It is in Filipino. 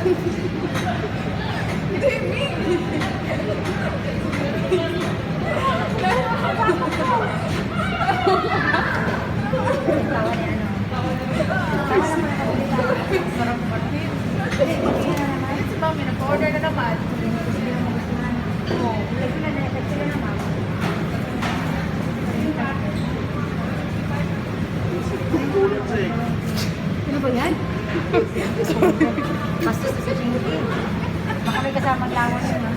Si Mami, nag-order na naman. Ano ba yan? Bastos na sa chinguti. Baka may kasamang lawan yun, ha?